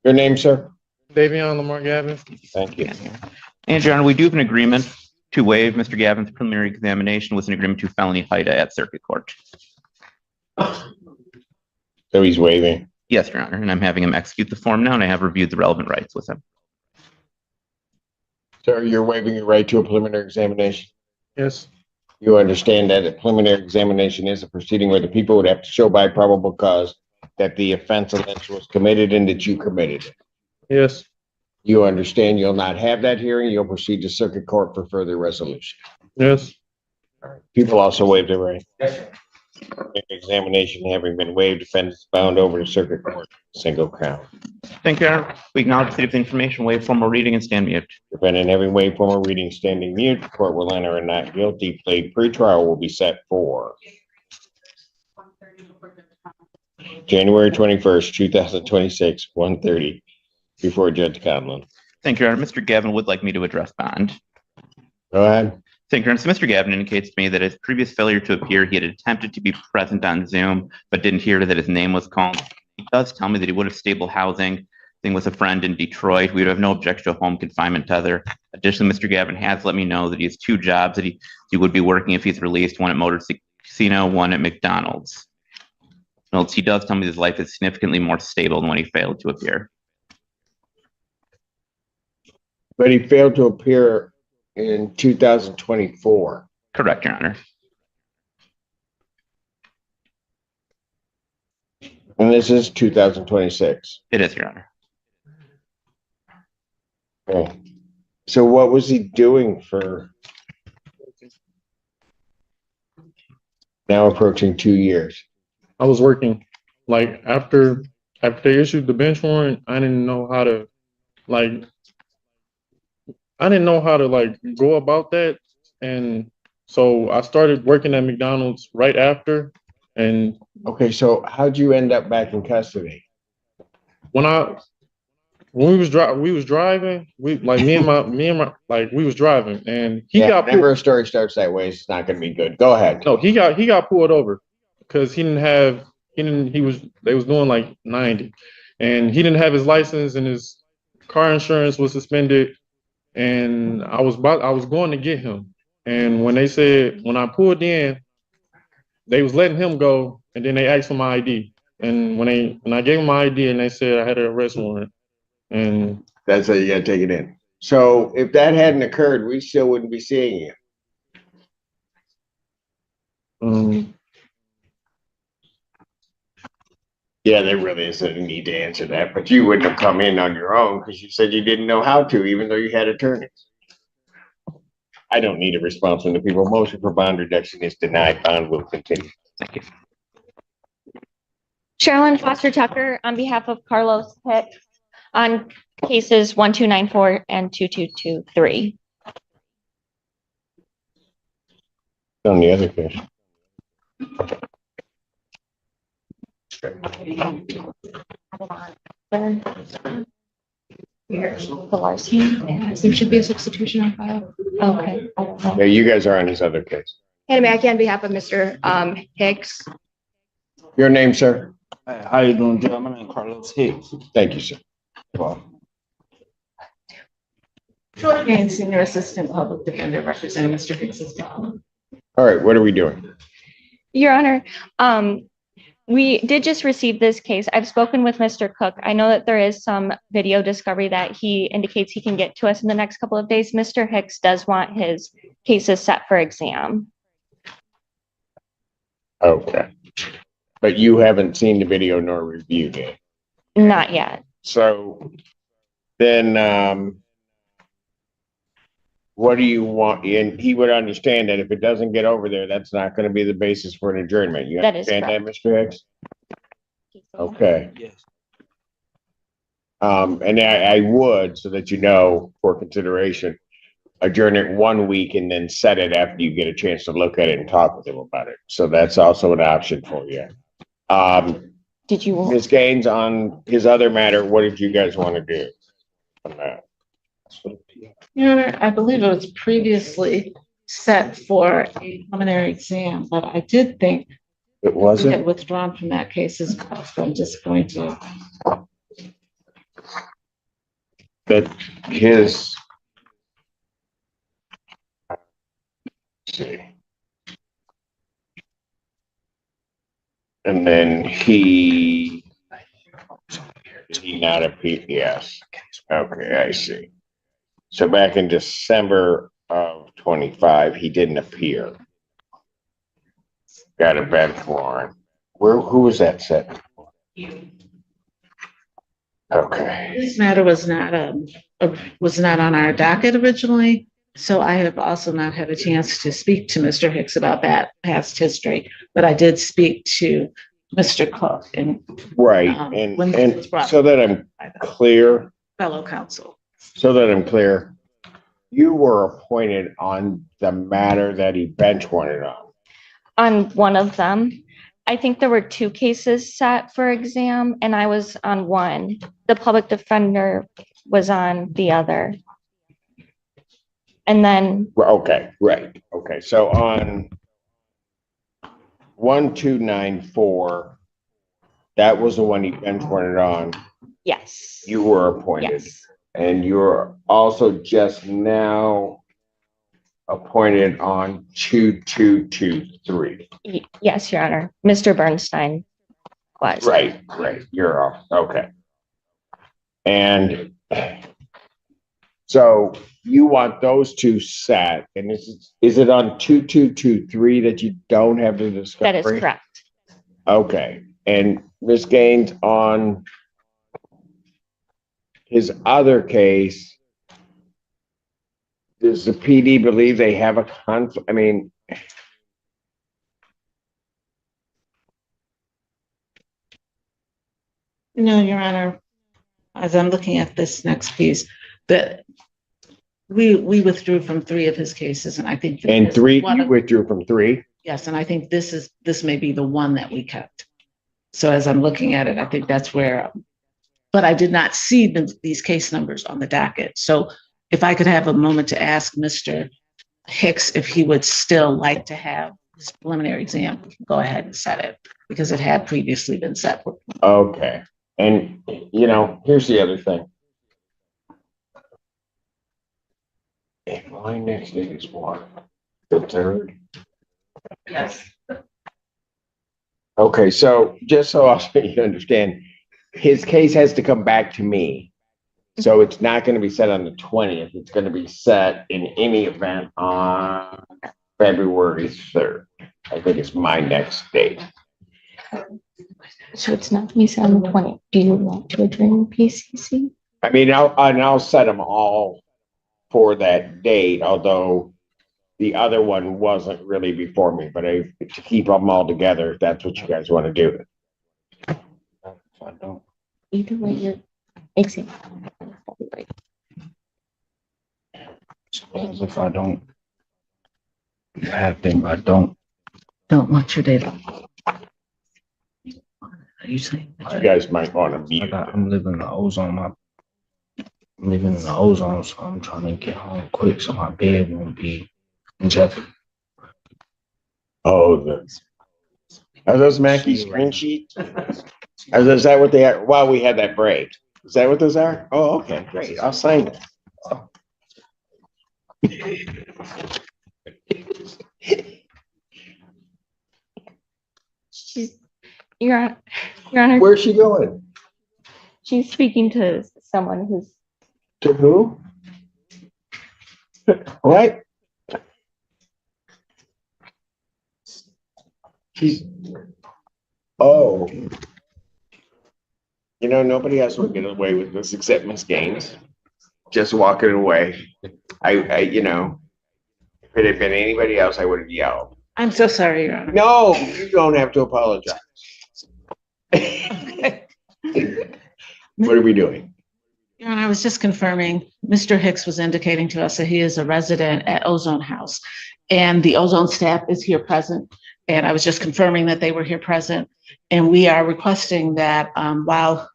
Your name, sir? Davion Lamar Gavin. Thank you. And Your Honor, we do have an agreement to waive Mr. Gavin's preliminary examination with an agreement to felony HIDA at circuit court. So he's waiving. Yes, Your Honor, and I'm having him execute the form now, and I have reviewed the relevant rights with him. Sir, you're waiving your right to a preliminary examination. Yes. You understand that a preliminary examination is a proceeding where the people would have to show by probable cause that the offense alleged was committed and that you committed it. Yes. You understand you'll not have that hearing. You'll proceed to circuit court for further resolution. Yes. People also waive their right. Examination having been waived, defendants bound over to circuit court, single count. Thank you, Your Honor. We acknowledge the information, waive formal reading, and stand mute. Defendant having waived formal reading, standing mute. The court will enter a not guilty plea. Pretrial will be set for January 21st, 2026, 1:30 before Judge Conlon. Thank you, Your Honor. Mr. Gavin would like me to address bond. Go ahead. Thank you, Your Honor. So Mr. Gavin indicates to me that his previous failure to appear, he had attempted to be present on Zoom, but didn't hear that his name was called. He does tell me that he would have stable housing, thing with a friend in Detroit. We would have no objection to a home confinement tether. Additionally, Mr. Gavin has let me know that he has 2 jobs that he would be working if he's released, one at Motor Casino, one at McDonald's. He does tell me his life is significantly more stable than when he failed to appear. But he failed to appear in 2024. Correct, Your Honor. And this is 2026. It is, Your Honor. Okay. So what was he doing for now approaching 2 years? I was working. Like after they issued the bench warrant, I didn't know how to go about that. And so I started working at McDonald's right after. And Okay, so how'd you end up back in custody? when we was driving, we was driving, and he got pulled. Whenever a story starts that way, it's not going to be good. Go ahead. No, he got pulled over because they was doing like 90, and he didn't have his license, and his car insurance was suspended. And I was going to get him, and when I pulled in, they was letting him go, and then they asked for my ID. And when I gave him my ID, and they said I had an arrest warrant, and That's how you got to take it in. So if that hadn't occurred, we still wouldn't be seeing you. Yeah, there really isn't a need to answer that, but you wouldn't have come in on your own because you said you didn't know how to, even though you had attorneys. I don't need a response from the people. Motion for bond reduction is denied. Bond will continue. Thank you. Sherilyn Foster Tucker on behalf of Carlos Hicks on cases 1294 and 2223. On the other case. There should be a substitution on file. Okay. Yeah, you guys are on his other case. Hannah Mackey on behalf of Mr. Hicks. Your name, sir? How you doing, gentlemen? I'm Carlos Hicks. Thank you, sir. Short Gain, Senior Assistant Public Defender, representing Mr. Hicks. All right, what are we doing? Your Honor, we did just receive this case. I've spoken with Mr. Cook. I know that there is some video discovery that he indicates he can get to us in the next couple of days. Mr. Hicks does want his cases set for exam. Okay. But you haven't seen the video nor reviewed it. Not yet. So then what do you want? And he would understand that if it doesn't get over there, that's not going to be the basis for an adjournment. You That is understand that, Mr. Hicks? Okay. Yes. And I would, so that you know, for consideration, adjourn it 1 week and then set it after you get a chance to look at it and talk with him about it. So that's also an option for you. Did you? Ms. Gaines, on his other matter, what did you guys want to do on that? Your Honor, I believe it was previously set for a preliminary exam, but I did think It we wasn't? had withdrawn from that case as well, so I'm just going to that his, let's see. And then did he not appear? Yes. Okay, I see. So back in December of 25, he didn't appear. Got a bench warrant. Who was that set? Okay, This matter was not on our docket originally, so I have also not had a chance to speak to Mr. Hicks about that past history, but I did speak to Mr. Cook and right, when it was and brought so that I'm by the clear, fellow counsel. you were appointed on the matter that he bench warranted on. On one of them. I think there were two cases set for exam and I was on one. The public defender was on the other. And then, Well, okay, right, okay, so on 1294, that was the one he bench warranted on, yes. you were appointed. Yes, And you're also just now appointed on 2223. yes, Your Honor. Mr. Bernstein was. Right, you're off, okay. And so you want those two set, and is it on 2223 that you don't have the discovery? That is correct. Okay, and Ms. Gaines, on his other case, does the PD believe they have a conflict? I mean, No, Your Honor, as I'm looking at this next piece, that we withdrew from 3 of his cases, and I think. that and this is 3, one you of- withdrew from 3? Yes, and I think this may be the one that we kept. So as I'm looking at it, I think that's where, but I did not see these case numbers on the docket. So if I could have a moment to ask Mr. Hicks if he would still like to have his preliminary exam, we can go ahead and set it because it had previously been set. Okay, and here's the other thing. If my next date is what? The 3rd? Yes. Okay, so just so you understand, his case has to come back to me. So it's not going to be set on the 20th. It's going to be set in any event on February 3rd. I think it's my next date. So it's not me on the 20th. Do you want to adjourn PCC? I mean, I'll set them all for that date, although the other one wasn't really before me, but to keep them all together, if that's what you guys want to do. I don't. Either way, you're exam. Suppose if I don't have them, I don't. Don't want your data. Are you saying? You guys might want to mute. I'm living in the ozone. I'm living in the ozone, so I'm trying to get home quick so my bed won't be in jeopardy. Oh, are those Mackie screen sheets? Is that what they are? Well, we had that break. Is that what those are? Oh, okay, great. I'll sign it. Your Honor, Where's she going? she's speaking to someone who's To who? What? She's, oh. Nobody else would get away with this except Miss Gaines. Just walking away. If it had been anybody else, I would have yelled. I'm so sorry, Your Honor. No, you don't have to apologize. What are we doing? Your Honor, I was just confirming, Mr. Hicks was indicating to us that he is a resident at Ozone House, and the Ozone staff is here present. And I was just confirming that they were here present. And we are requesting that while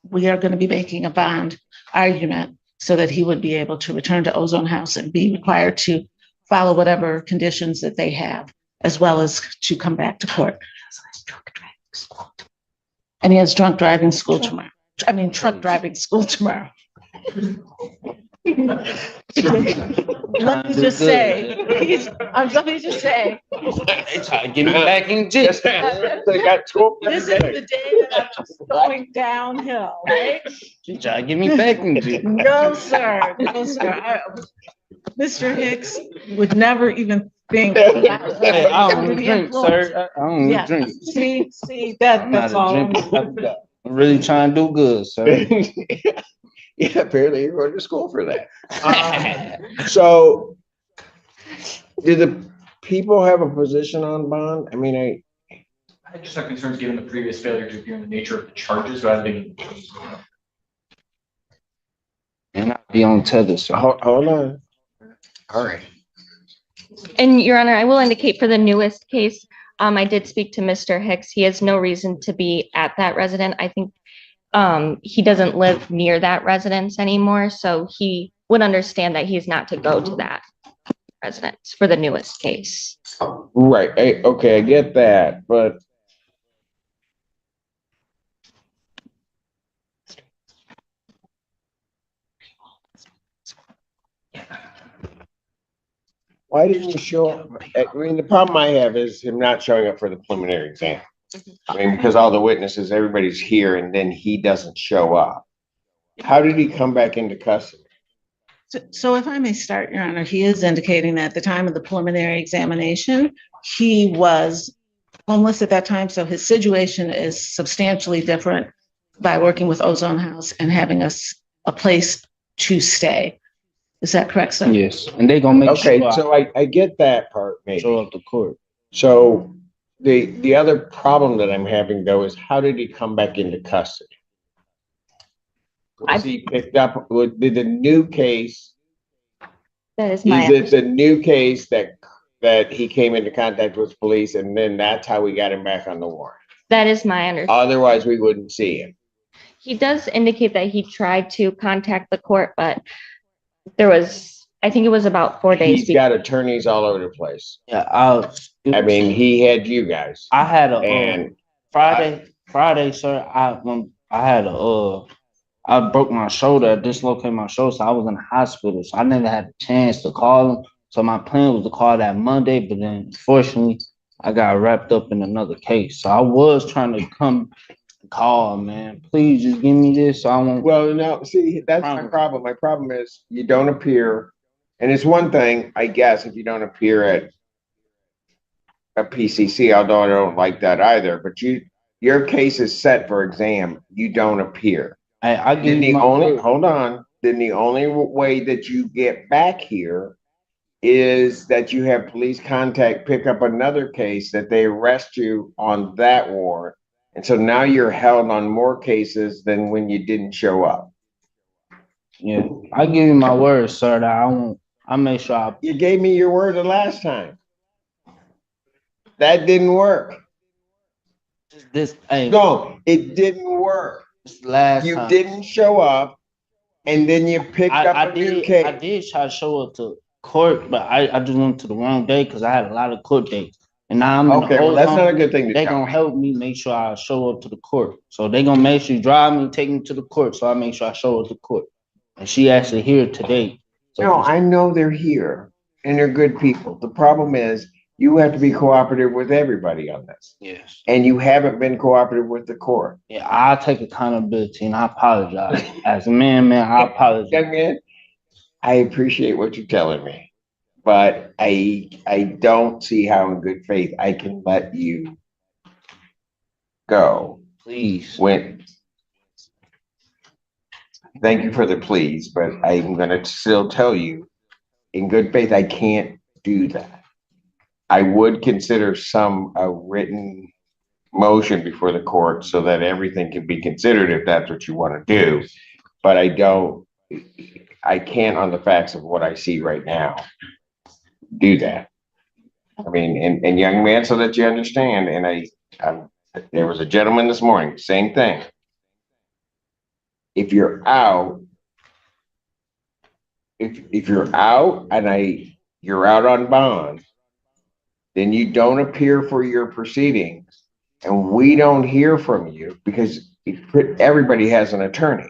we are going to be making a bond argument so that he would be able to return to Ozone House and be required to follow whatever conditions that they have, as well as to come back to court. And he has drunk driving school tomorrow. Truck driving school tomorrow. Let me just say, let me just say, They try to get me back in jail. They got 12 this is the day that I'm going downhill, right? She try to get me back in jail. No, sir, no, sir. Mr. Hicks would never even think. Hey, I Under don't the drink, influence. sir. I don't Yeah, drink. see, I'm that's not a all. drinker. I'm really trying to do good, sir. Yeah, apparently you're going to school for that. So, do the people have a position on bond? I mean, I just have concerns given the previous failure to appear in the nature of the charges rather than. And I'll be on tether, sir. hold on. All right. And Your Honor, I will indicate for the newest case, I did speak to Mr. Hicks. He has no reason to be at that resident. I think he doesn't live near that residence anymore, so he would understand that he's not to go to that residence for the newest case. Right. Okay, I get that, but why didn't you show up? I mean, the problem I have is him not showing up for the preliminary exam. I mean, because all the witnesses, everybody's here, and then he doesn't show up. How did he come back into custody? So if I may start, Your Honor, he is indicating that at the time of the preliminary examination, he was homeless at that time, so his situation is substantially different by working with Ozone House and having a place to stay. Is that correct, sir? Yes, and they gonna make Okay, sure so I get that part, I maybe. show up to court. So the other problem that I'm having though is how did he come back into custody? Was he picked up, did the new case, That is is my, it the new case that he came into contact with police and then that's how we got him back on the warrant? that is my understanding. Otherwise, we wouldn't see him. He does indicate that he tried to contact the court, but there was, I think it was about 4 days. He's got attorneys all over the place. Yeah, I mean, he had you guys. I had a And Friday, sir. I broke my shoulder, dislocated my shoulder, so I was in the hospital. So I never had a chance to call him. So my plan was to call that Monday, but then unfortunately, I got wrapped up in another case. So I was trying to come call, man. Please just give me this. So I won't. well, no, see, that's my problem. My problem is you don't appear, and it's one thing, I guess, if you don't appear at a PCC, although I don't like that either, but your case is set for exam, you don't appear. I give Then you the my only, word. hold on, then the only way that you get back here is that you have police contact, pick up another case that they arrest you on that warrant. And so now you're held on more cases than when you didn't show up. Yeah, I give you my word, sir. That I won't. I make sure I. You gave me your word the last time. That didn't work. Hey, No, it didn't work. this last You time. didn't show up and then you picked up I a new did case. try to show up to court, but I just went to the wrong day because I had a lot of court dates. And now I'm in Okay, the well, that's ozone. not a good thing to They tell gonna me. help me make sure I show up to the court. So they gonna make sure you drive me, take me to the court. So I make sure I show up to court. And she actually here today. So No, I know they're here and they're good people. The problem is you have to be cooperative with everybody on this. yes. And you haven't been cooperative with the court. Yeah, I'll take accountability and I apologize. As a man, I apologize. Young man, I appreciate what you're telling me, but I don't see how in good faith I can let you go Please. when. Thank you for the please, but I'm gonna still tell you, in good faith, I can't do that. I would consider a written motion before the court so that everything can be considered if that's what you want to do. But I can't on the facts of what I see right now do that. I mean, and young man, so that you understand, and there was a gentleman this morning, same thing. If you're out, if you're out and you're out on bond, then you don't appear for your proceedings and we don't hear from you because everybody has an attorney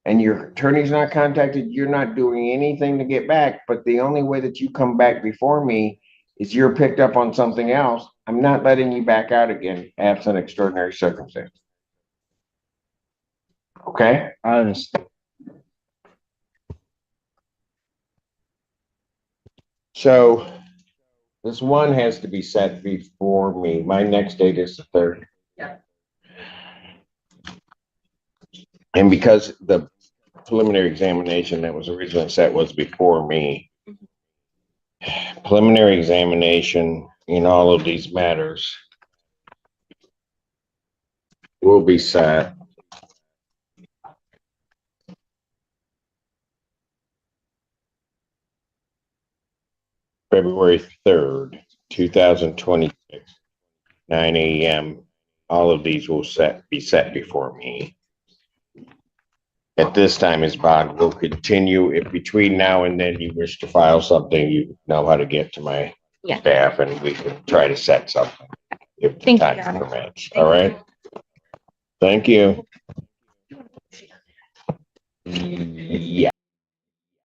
and your attorney's not contacted, you're not doing anything to get back, but the only way that you come back before me is you're picked up on something else, I'm not letting you back out again, absent extraordinary circumstance. Okay? I understand. So this one has to be set before me. My next date is the 3rd. Yeah. And because the preliminary examination that was originally set was before me, preliminary examination in all of these matters will be set February 3rd, 2026, 9 a.m. All of these will be set before me. At this time, his bond will continue. If between now and then you wish to file something, you know how to get to my Yeah. staff and we can try to set something if the Thank you, time Your Honor. permits. All right? Thank you. Yeah.